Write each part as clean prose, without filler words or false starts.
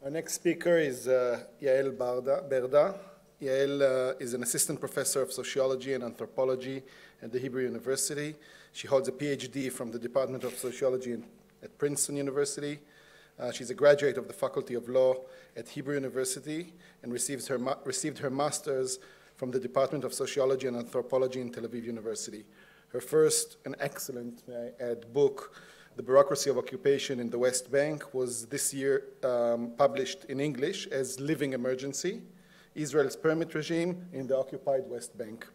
Our next speaker is Yael Berda. Yael is an assistant professor of sociology and anthropology at the Hebrew University. She holds a PhD from the Department of Sociology at Princeton University. She's a graduate of the Faculty of Law at Hebrew University and received her master's from the Department of Sociology and Anthropology in Tel Aviv University. Her first and excellent, may I add, book, The Bureaucracy of Occupation in the West Bank, was this year published in English as Living Emergency, Israel's Permit Regime in the Occupied West Bank.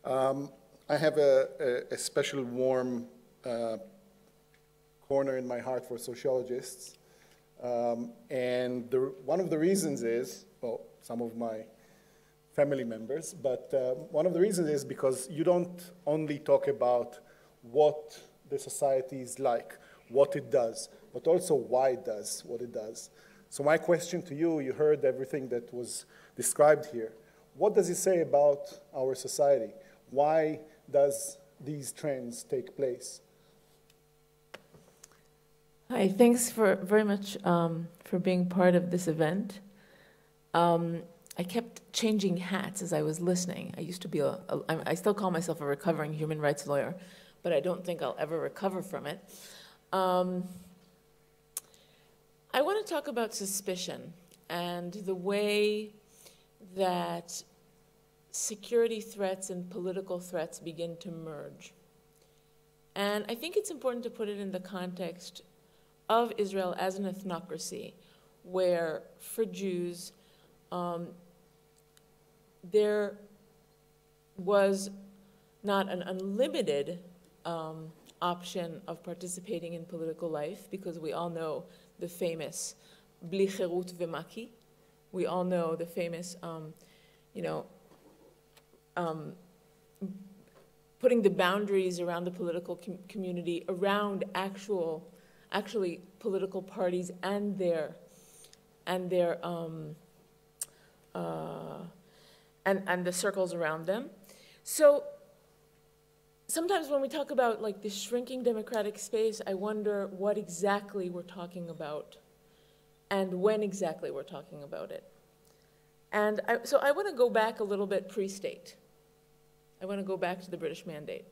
I have a special warm corner in my heart for sociologists. And one of the reasons is, well, some of my family members, but one of the reasons is because you don't only talk about what the society is like, what it does, but also why it does what it does. So my question to you, you heard everything that was described here. What does it say about our society? Why does these trends take place? Hi, thanks very much for being part of this event. I kept changing hats as I was listening. I used to be I still call myself a recovering human rights lawyer, but I don't think I'll ever recover from it. I want to talk about suspicion and the way that security threats and political threats begin to merge. And I think it's important to put it in the context of Israel as an ethnocracy, where for Jews, there was not an unlimited option of participating in political life, because we all know the famous Bli Cherut V'Maki. We all know the famous, putting the boundaries around the political community around actually political parties and their and the circles around them. So sometimes when we talk about like the shrinking democratic space, I wonder what exactly we're talking about and when exactly we're talking about it. And so I want to go back a little bit pre-state. I want to go back to the British Mandate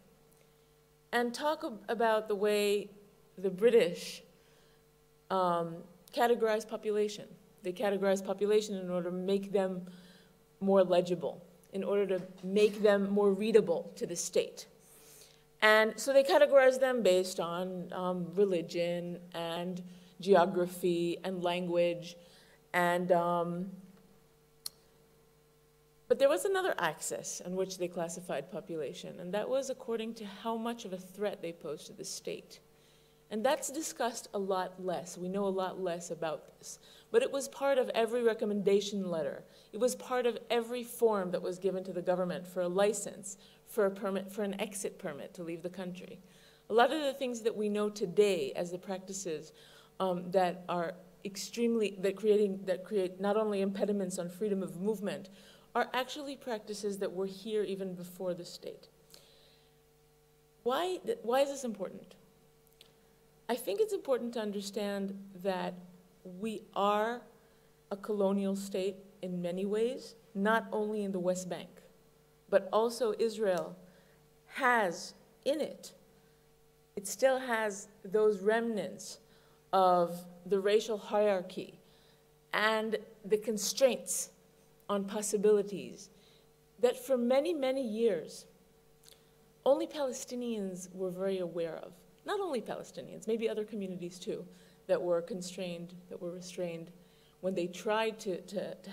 and talk about the way the British categorize population. They categorize population in order to make them more legible, in order to make them more readable to the state. And so they categorize them based on religion and geography and language. And, but there was another axis on which they classified population, and that was according to how much of a threat they posed to the state. And that's discussed a lot less. We know a lot less about this. But it was part of every recommendation letter. It was part of every form that was given to the government for a license, for a permit, for an exit permit to leave the country. A lot of the things that we know today as the practices that are that create not only impediments on freedom of movement, are actually practices that were here even before the state. Why is this important? I think it's important to understand that we are a colonial state in many ways, not only in the West Bank, but also Israel has in it, it still has those remnants of the racial hierarchy and the constraints on possibilities that for many, many years, only Palestinians were very aware of. Not only Palestinians, maybe other communities too, that were constrained, that were restrained. When they tried to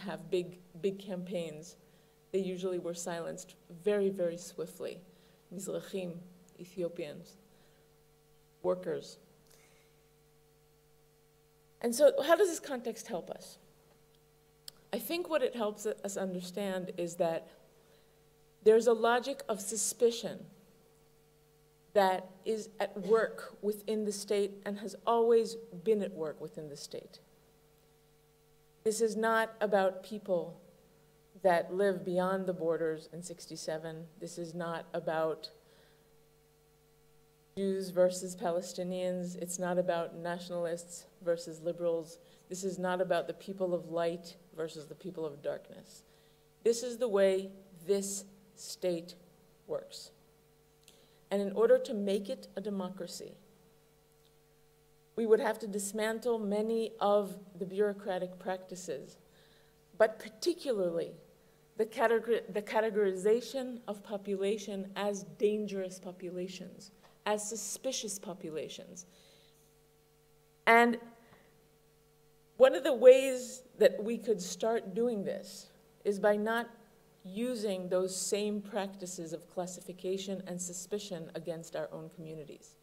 have big campaigns, they usually were silenced very, very swiftly. Mizrahim, Ethiopians, workers. And so how does this context help us? I think what it helps us understand is that there's a logic of suspicion that is at work within the state and has always been at work within the state. This is not about people that live beyond the borders in '67. This is not about Jews versus Palestinians. It's not about nationalists versus liberals. This is not about the people of light versus the people of darkness. This is the way this state works. And in order to make it a democracy, we would have to dismantle many of the bureaucratic practices, but particularly the categorization of population as dangerous populations, as suspicious populations. And one of the ways that we could start doing this is by not using those same practices of classification and suspicion against our own communities.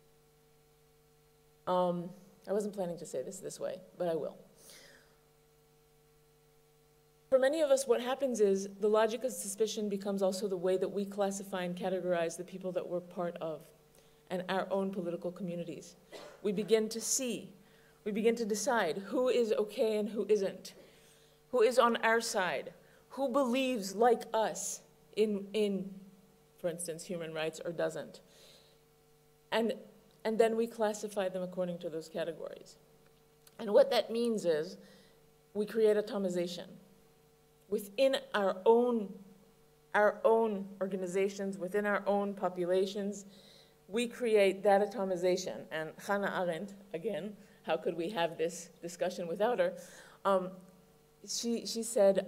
I wasn't planning to say this way, but I will. For many of us, what happens is the logic of suspicion becomes also the way that we classify and categorize the people that we're part of and our own political communities. We begin to see, we begin to decide who is okay and who isn't, who is on our side, who believes like us in, for instance, human rights or doesn't. And then we classify them according to those categories. And what that means is we create atomization. Within our own organizations, within our own populations, we create that atomization. And Hannah Arendt, again, how could we have this discussion without her? She said,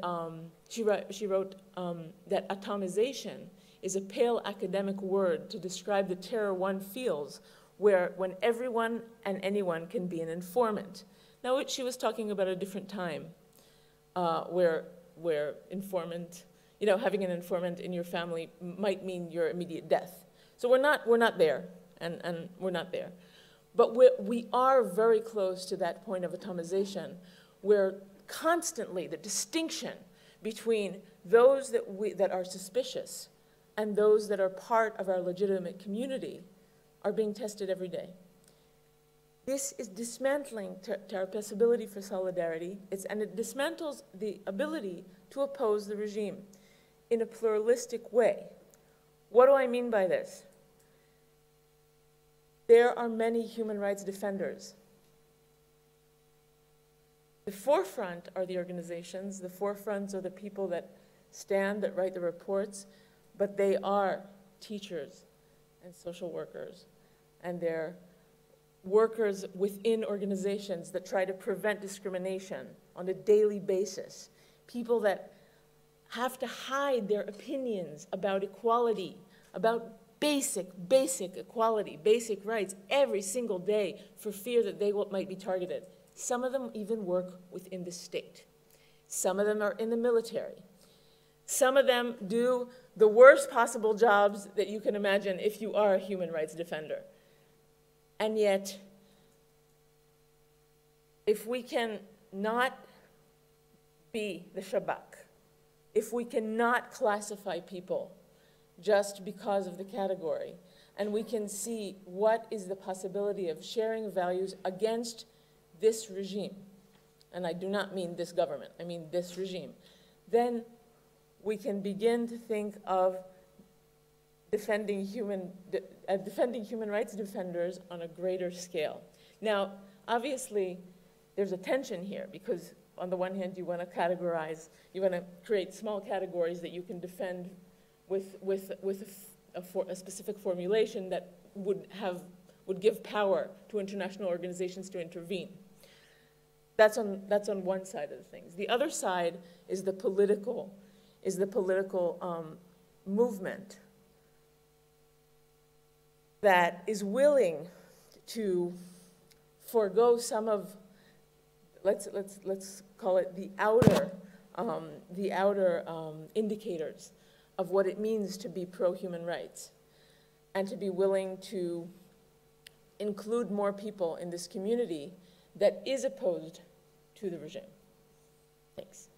she wrote that atomization is a pale academic word to describe the terror one feels when everyone and anyone can be an informant. Now, she was talking about a different time where informant, having an informant in your family might mean your immediate death. So we're not there, and we're not there. But we are very close to that point of atomization where constantly the distinction between those that are suspicious and those that are part of our legitimate community are being tested every day. This is dismantling to our possibility for solidarity, and it dismantles the ability to oppose the regime in a pluralistic way. What do I mean by this? There are many human rights defenders. The forefront are the organizations, the forefronts are the people that stand, that write the reports, but they are teachers and social workers, and they're workers within organizations that try to prevent discrimination on a daily basis, people that have to hide their opinions about equality, about basic equality, basic rights every single day for fear that they might be targeted. Some of them even work within the state. Some of them are in the military. Some of them do the worst possible jobs that you can imagine if you are a human rights defender. And yet, if we can not be the Shabak, if we cannot classify people just because of the category, and we can see what is the possibility of sharing values against this regime, and I do not mean this government, I mean this regime, then we can begin to think of defending human rights defenders on a greater scale. Now, obviously, there's a tension here because on the one hand, you want to categorize, you want to create small categories that you can defend with a specific formulation that would give power to international organizations to intervene. That's on one side of the things. The other side is the political movement that is willing to forego some of, let's call it the outer indicators of what it means to be pro-human rights, and to be willing to include more people in this community that is opposed to the regime. Thanks.